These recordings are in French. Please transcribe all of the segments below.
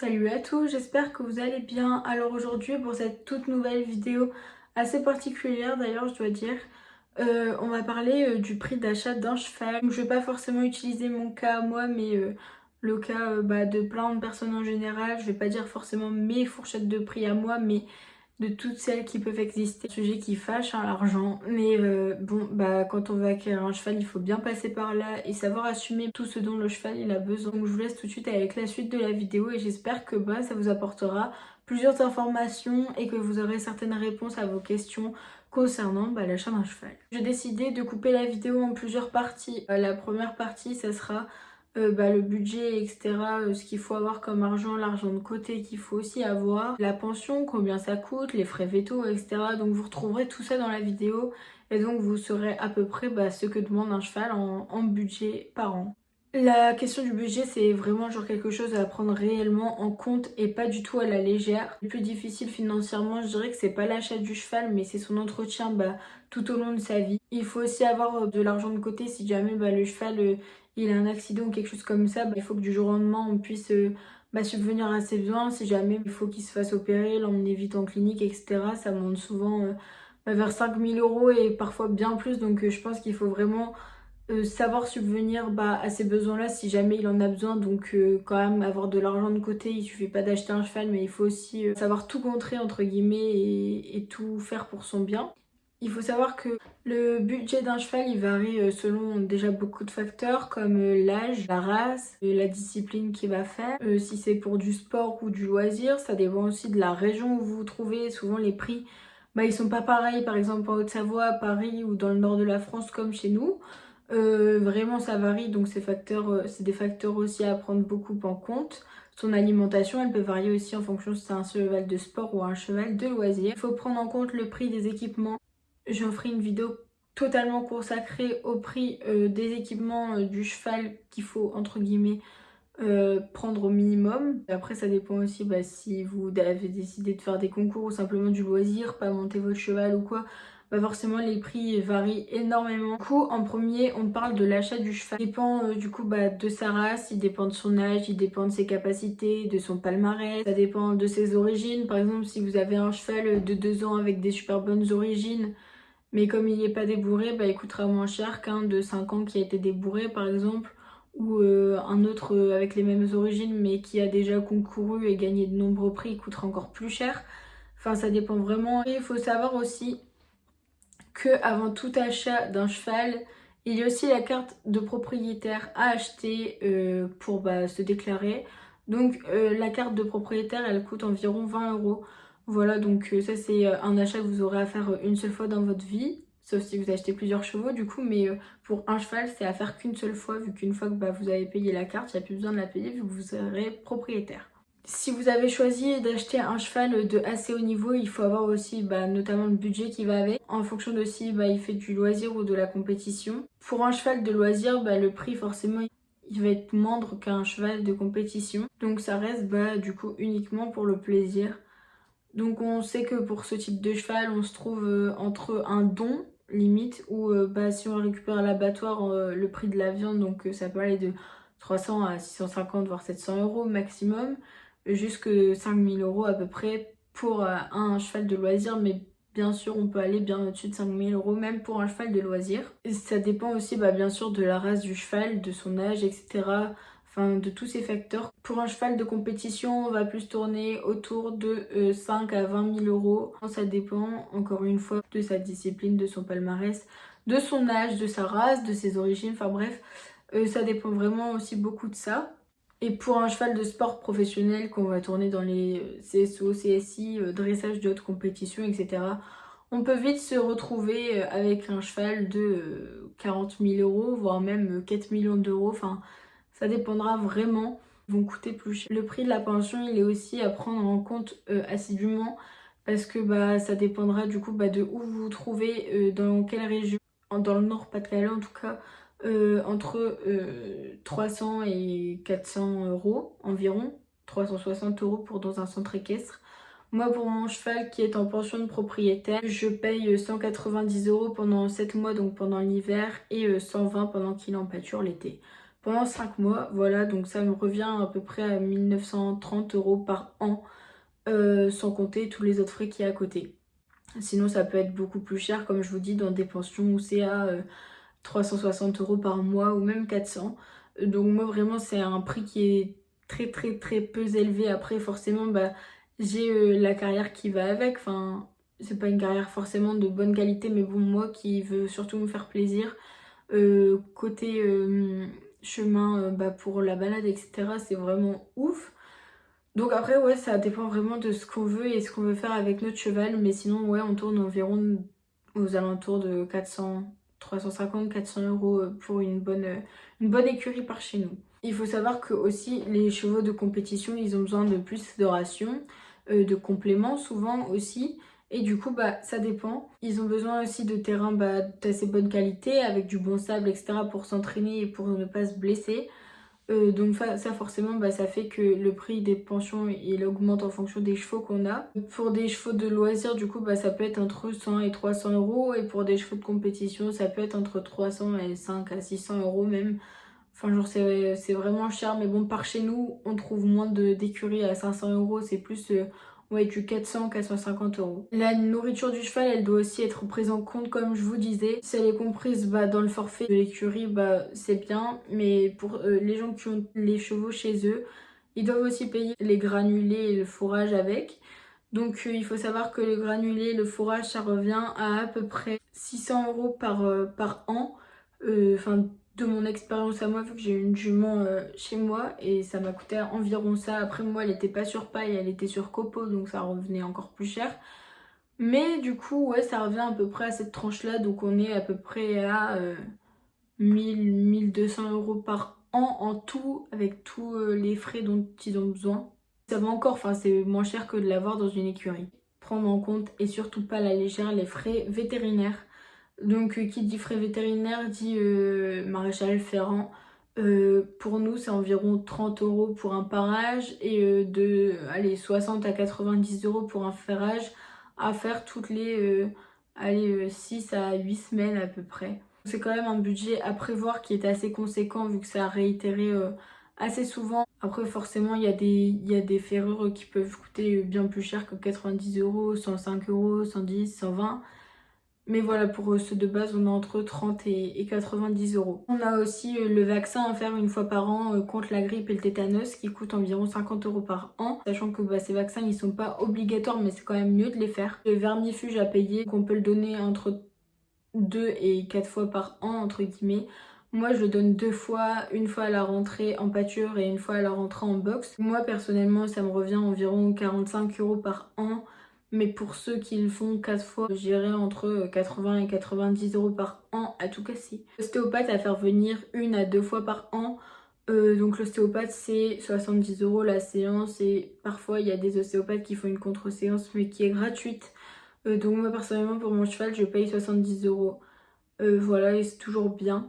Salut à tous, j'espère que vous allez bien. Alors aujourd'hui pour cette toute nouvelle vidéo assez particulière d'ailleurs je dois dire, on va parler du prix d'achat d'un cheval. Donc, je vais pas forcément utiliser mon cas à moi mais le cas de plein de personnes en général. Je vais pas dire forcément mes fourchettes de prix à moi mais de toutes celles qui peuvent exister. Sujet qui fâche, hein, l'argent. Mais quand on veut acquérir un cheval, il faut bien passer par là et savoir assumer tout ce dont le cheval il a besoin. Donc je vous laisse tout de suite avec la suite de la vidéo et j'espère que ça vous apportera plusieurs informations et que vous aurez certaines réponses à vos questions concernant l'achat d'un cheval. J'ai décidé de couper la vidéo en plusieurs parties. La première partie, ça sera le budget, etc. Ce qu'il faut avoir comme argent, l'argent de côté qu'il faut aussi avoir, la pension, combien ça coûte, les frais vétos, etc. Donc vous retrouverez tout ça dans la vidéo et donc vous saurez à peu près ce que demande un cheval en budget par an. La question du budget, c'est vraiment genre quelque chose à prendre réellement en compte et pas du tout à la légère. Le plus difficile financièrement, je dirais que c'est pas l'achat du cheval, mais c'est son entretien tout au long de sa vie. Il faut aussi avoir de l'argent de côté si jamais le cheval il a un accident ou quelque chose comme ça. Il faut que du jour au lendemain on puisse subvenir à ses besoins. Si jamais il faut qu'il se fasse opérer, l'emmener vite en clinique, etc. Ça monte souvent vers 5 000 € et parfois bien plus. Donc je pense qu'il faut vraiment savoir subvenir à ces besoins-là si jamais il en a besoin. Donc quand même avoir de l'argent de côté, il suffit pas d'acheter un cheval, mais il faut aussi savoir tout contrer entre guillemets et tout faire pour son bien. Il faut savoir que le budget d'un cheval il varie selon déjà beaucoup de facteurs comme l'âge, la race, la discipline qu'il va faire, si c'est pour du sport ou du loisir. Ça dépend aussi de la région où vous vous trouvez. Souvent les prix ils sont pas pareils, par exemple en Haute-Savoie, à Paris ou dans le nord de la France comme chez nous. Vraiment ça varie, donc c'est des facteurs aussi à prendre beaucoup en compte. Son alimentation, elle peut varier aussi en fonction si c'est un cheval de sport ou un cheval de loisir. Il faut prendre en compte le prix des équipements. J'en ferai une vidéo totalement consacrée au prix des équipements du cheval qu'il faut entre guillemets prendre au minimum. Après ça dépend aussi si vous avez décidé de faire des concours ou simplement du loisir, pas monter votre cheval ou quoi. Forcément les prix varient énormément. Du coup en premier on parle de l'achat du cheval. Il dépend de sa race, il dépend de son âge, il dépend de ses capacités, de son palmarès, ça dépend de ses origines. Par exemple si vous avez un cheval de 2 ans avec des super bonnes origines mais comme il n'est pas débourré, il coûtera moins cher qu'un de 5 ans qui a été débourré par exemple, ou un autre avec les mêmes origines mais qui a déjà concouru et gagné de nombreux prix, il coûtera encore plus cher. Enfin ça dépend vraiment. Et il faut savoir aussi que avant tout achat d'un cheval, il y a aussi la carte de propriétaire à acheter pour se déclarer. Donc la carte de propriétaire elle coûte environ 20 €. Voilà, donc ça c'est un achat que vous aurez à faire une seule fois dans votre vie, sauf si vous achetez plusieurs chevaux du coup, mais pour un cheval c'est à faire qu'une seule fois, vu qu'une fois que vous avez payé la carte, il n'y a plus besoin de la payer vu que vous serez propriétaire. Si vous avez choisi d'acheter un cheval de assez haut niveau, il faut avoir aussi notamment le budget qui va avec, en fonction de si il fait du loisir ou de la compétition. Pour un cheval de loisir, le prix forcément il va être moindre qu'un cheval de compétition. Donc ça reste du coup uniquement pour le plaisir. Donc on sait que pour ce type de cheval, on se trouve entre un don limite ou si on récupère à l'abattoir le prix de la viande, donc ça peut aller de 300 à 650 voire 700 € maximum, jusque 5 000 € à peu près pour un cheval de loisir, mais bien sûr on peut aller bien au-dessus de 5 000 € même pour un cheval de loisir. Et ça dépend aussi bien sûr de la race du cheval, de son âge, etc. Enfin, de tous ces facteurs. Pour un cheval de compétition, on va plus tourner autour de 5 à 20 000 €. Ça dépend, encore une fois, de sa discipline, de son palmarès, de son âge, de sa race, de ses origines. Enfin bref, ça dépend vraiment aussi beaucoup de ça. Et pour un cheval de sport professionnel qu'on va tourner dans les CSO, CSI, dressage de haute compétition, etc., on peut vite se retrouver avec un cheval de 40 000 €, voire même 4 millions d'euros. Enfin, ça dépendra vraiment, ils vont coûter plus cher. Le prix de la pension, il est aussi à prendre en compte assidûment parce que ça dépendra du coup de où vous vous trouvez, dans quelle région. Dans le Nord-Pas-de-Calais en tout cas, entre 300 et 400 € environ, 360 € pour dans un centre équestre. Moi pour mon cheval qui est en pension de propriétaire, je paye 190 € pendant 7 mois, donc pendant l'hiver, et 120 pendant qu'il est en pâture l'été. pendant 5 mois. Voilà, donc ça me revient à peu près à 1930 € par an, sans compter tous les autres frais qu'il y a à côté. Sinon ça peut être beaucoup plus cher, comme je vous dis, dans des pensions où c'est à 360 € par mois ou même 400. Donc moi vraiment c'est un prix qui est très très très peu élevé. Après forcément bah, j'ai la carrière qui va avec. Enfin c'est pas une carrière forcément de bonne qualité, mais bon, moi qui veux surtout me faire plaisir, côté chemin bah, pour la balade etc, c'est vraiment ouf. Donc après ouais, ça dépend vraiment de ce qu'on veut et ce qu'on veut faire avec notre cheval, mais sinon ouais, on tourne environ aux alentours de 400, 350, 400 € pour une bonne écurie par chez nous. Il faut savoir que aussi les chevaux de compétition, ils ont besoin de plus de rations, de compléments souvent aussi. Et du coup, bah, ça dépend. Ils ont besoin aussi de terrain bah, d'assez bonne qualité, avec du bon sable, etc. pour s'entraîner et pour ne pas se blesser. Donc ça forcément bah, ça fait que le prix des pensions il augmente en fonction des chevaux qu'on a. Pour des chevaux de loisirs du coup bah, ça peut être entre 100 et 300 € et pour des chevaux de compétition ça peut être entre 300 et 5 à 600 € même. Enfin genre c'est vraiment cher, mais bon par chez nous on trouve moins d'écuries à 500 €, c'est plus ouais, du 400-450 €. La nourriture du cheval elle doit aussi être prise en compte comme je vous disais. Si elle est comprise bah, dans le forfait de l'écurie bah, c'est bien, mais pour les gens qui ont les chevaux chez eux, ils doivent aussi payer les granulés et le fourrage avec. Donc il faut savoir que le granulé et le fourrage ça revient à peu près 600 € par an. Enfin de mon expérience à moi, vu que j'ai une jument chez moi et ça m'a coûté environ ça. Après moi elle était pas sur paille, elle était sur copeaux, donc ça revenait encore plus cher. Mais du coup ouais, ça revient à peu près à cette tranche là, donc on est à peu près à 1000-1200 € par an en tout, avec tous les frais dont ils ont besoin. Ça va encore, enfin c'est moins cher que de l'avoir dans une écurie. Prendre en compte et surtout pas à la légère les frais vétérinaires. Donc qui dit frais vétérinaires dit maréchal ferrant. Pour nous c'est environ 30 € pour un parage et allez, 60 à 90 € pour un ferrage à faire toutes les 6 à 8 semaines à peu près. C'est quand même un budget à prévoir qui est assez conséquent vu que ça a réitéré assez souvent. Après forcément il y a des ferrures qui peuvent coûter bien plus cher que 90 €, 105 €, 110, 120. Mais voilà, pour ceux de base, on a entre 30 et 90 €. On a aussi le vaccin à faire une fois par an contre la grippe et le tétanos qui coûte environ 50 € par an. Sachant que bah, ces vaccins, ils sont pas obligatoires, mais c'est quand même mieux de les faire. Le vermifuge à payer, qu'on peut le donner entre 2 et 4 fois par an, entre guillemets. Moi, je le donne 2 fois, une fois à la rentrée en pâture et une fois à la rentrée en box. Moi, personnellement, ça me revient environ 45 € par an. Mais pour ceux qui le font 4 fois, j'irai entre 80 et 90 € par an à tout casser. L'ostéopathe à faire venir 1 à 2 fois par an. Donc l'ostéopathe c'est 70 € la séance et parfois il y a des ostéopathes qui font une contre-séance mais qui est gratuite. Donc moi personnellement pour mon cheval je paye 70 €. Voilà, et c'est toujours bien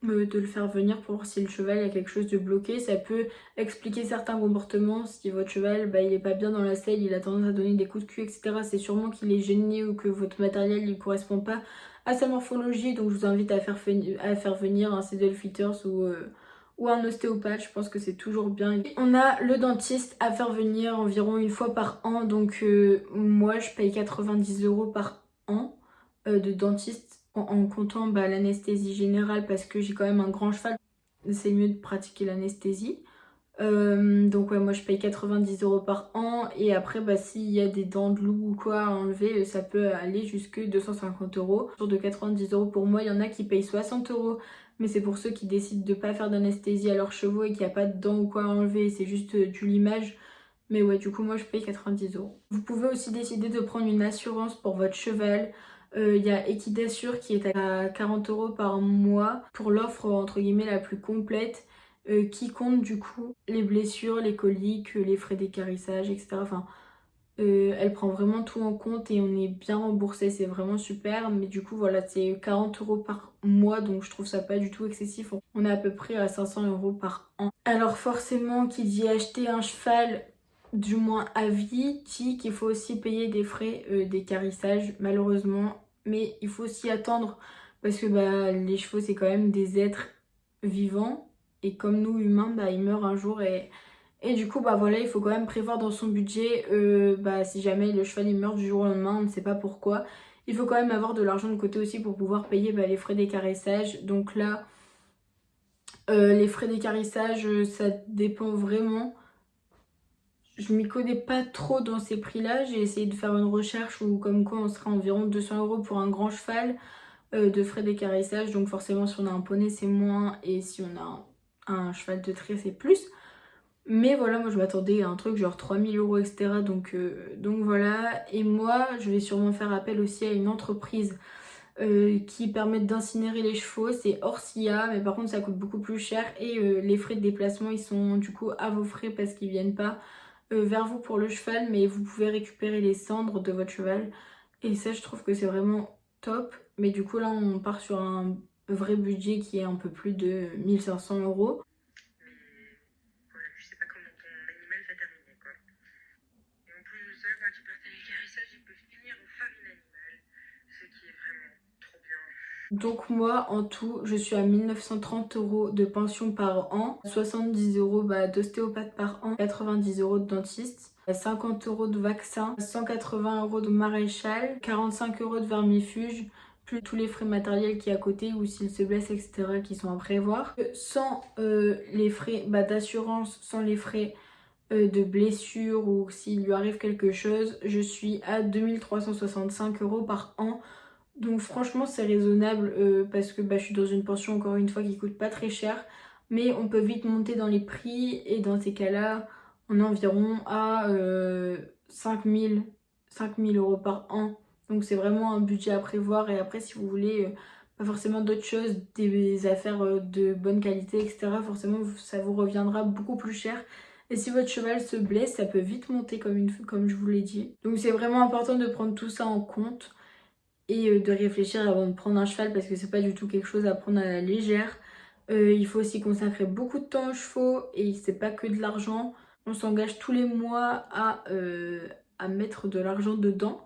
de le faire venir pour voir si le cheval a quelque chose de bloqué. Ça peut expliquer certains comportements. Si votre cheval bah, il est pas bien dans la selle, il a tendance à donner des coups de cul, etc. C'est sûrement qu'il est gêné ou que votre matériel ne correspond pas à sa morphologie. Donc je vous invite à faire venir un CDL Fitters ou un ostéopathe. Je pense que c'est toujours bien. On a le dentiste à faire venir environ une fois par an. Donc moi je paye 90 € par an de dentiste en comptant bah, l'anesthésie générale parce que j'ai quand même un grand cheval. C'est mieux de pratiquer l'anesthésie. Donc ouais, moi je paye 90 € par an et après bah, s'il y a des dents de loup ou quoi à enlever, ça peut aller jusque 250 €. Autour de 90 € pour moi, il y en a qui payent 60 €, mais c'est pour ceux qui décident de pas faire d'anesthésie à leurs chevaux et qu'il n'y a pas de dents ou quoi à enlever, c'est juste du limage. Mais ouais, du coup moi je paye 90 €. Vous pouvez aussi décider de prendre une assurance pour votre cheval. Il y a Equidassure qui est à 40 € par mois pour l'offre entre guillemets la plus complète. Qui compte du coup les blessures, les coliques, les frais d'équarrissage, etc. Enfin, elle prend vraiment tout en compte et on est bien remboursé, c'est vraiment super. Mais du coup, voilà, c'est 40 € par mois, donc je trouve ça pas du tout excessif. On est à peu près à 500 € par an. Alors forcément, qui dit acheter un cheval, du moins à vie, dit qu'il faut aussi payer des frais d'équarrissage, malheureusement. Mais il faut s'y attendre parce que bah, les chevaux, c'est quand même des êtres vivants et comme nous humains, bah, il meurt un jour et du coup bah voilà, il faut quand même prévoir dans son budget, bah, si jamais le cheval il meurt du jour au lendemain, on ne sait pas pourquoi. Il faut quand même avoir de l'argent de côté aussi pour pouvoir payer bah, les frais d'équarrissage. Donc là, les frais d'équarrissage, ça dépend vraiment. Je m'y connais pas trop dans ces prix-là. J'ai essayé de faire une recherche où comme quoi on sera environ 200 € pour un grand cheval de frais d'équarrissage. Donc forcément si on a un poney c'est moins et si on a un cheval de trait c'est plus. Mais voilà, moi je m'attendais à un truc genre 3000 € etc. Donc voilà. Et moi je vais sûrement faire appel aussi à une entreprise qui permettent d'incinérer les chevaux, c'est Orsia, mais par contre ça coûte beaucoup plus cher et les frais de déplacement ils sont du coup à vos frais parce qu'ils viennent pas vers vous pour le cheval, mais vous pouvez récupérer les cendres de votre cheval et ça je trouve que c'est vraiment top. Mais du coup là on part sur un vrai budget qui est un peu plus de 1500 €. Voilà, tu sais pas comment ton animal va terminer, quoi. Et en plus de ça, quand ils partent à l'écarissage, ils peuvent finir au farine animale, ce qui est vraiment trop bien. Donc moi en tout je suis à 1930 € de pension par an, 70 € bah, d'ostéopathe par an, 90 € de dentiste, 50 € de vaccin, 180 € de maréchal, 45 € de vermifuge, plus tous les frais matériels qui est à côté ou s'il se blesse etc. qui sont à prévoir. Sans les frais bah, d'assurance, sans les frais de blessure ou s'il lui arrive quelque chose, je suis à 2365 € par an. Donc franchement c'est raisonnable parce que bah, je suis dans une pension encore une fois qui coûte pas très cher. Mais on peut vite monter dans les prix et dans ces cas-là on est environ à 5000 € par an. Donc c'est vraiment un budget à prévoir et après si vous voulez pas forcément d'autres choses, des affaires de bonne qualité etc. Forcément ça vous reviendra beaucoup plus cher. Et si votre cheval se blesse ça peut vite monter comme je vous l'ai dit. Donc c'est vraiment important de prendre tout ça en compte et de réfléchir avant de prendre un cheval parce que c'est pas du tout quelque chose à prendre à la légère. Il faut aussi consacrer beaucoup de temps aux chevaux et c'est pas que de l'argent. On s'engage tous les mois à mettre de l'argent dedans.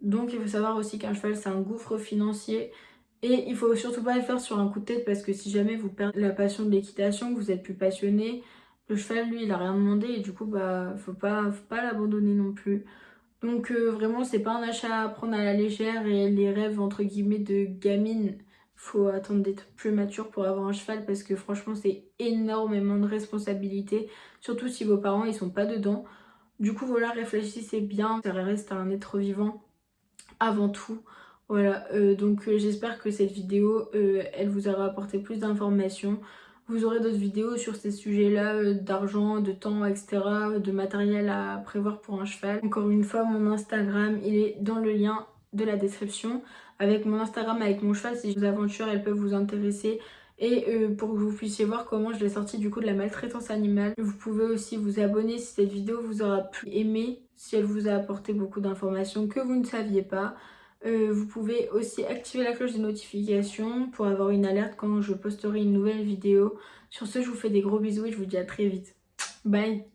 Donc il faut savoir aussi qu'un cheval c'est un gouffre financier et il faut surtout pas le faire sur un coup de tête parce que si jamais vous perdez la passion de l'équitation, que vous êtes plus passionné, le cheval lui il a rien demandé et du coup bah faut pas l'abandonner non plus. Donc vraiment c'est pas un achat à prendre à la légère et les rêves entre guillemets de gamine, faut attendre d'être plus mature pour avoir un cheval parce que franchement c'est énormément de responsabilités, surtout si vos parents ils sont pas dedans. Du coup voilà, réfléchissez bien, ça reste un être vivant avant tout. Voilà, donc j'espère que cette vidéo, elle vous aura apporté plus d'informations. Vous aurez d'autres vidéos sur ces sujets-là, d'argent, de temps, etc., de matériel à prévoir pour un cheval. Encore une fois, mon Instagram, il est dans le lien de la description. Avec mon Instagram, avec mon cheval, si vos aventures, elles peuvent vous intéresser. Et pour que vous puissiez voir comment je l'ai sorti du coup de la maltraitance animale. Vous pouvez aussi vous abonner si cette vidéo vous aura plu, aimer, si elle vous a apporté beaucoup d'informations que vous ne saviez pas. Vous pouvez aussi activer la cloche des notifications pour avoir une alerte quand je posterai une nouvelle vidéo. Sur ce, je vous fais des gros bisous et je vous dis à très vite. Bye!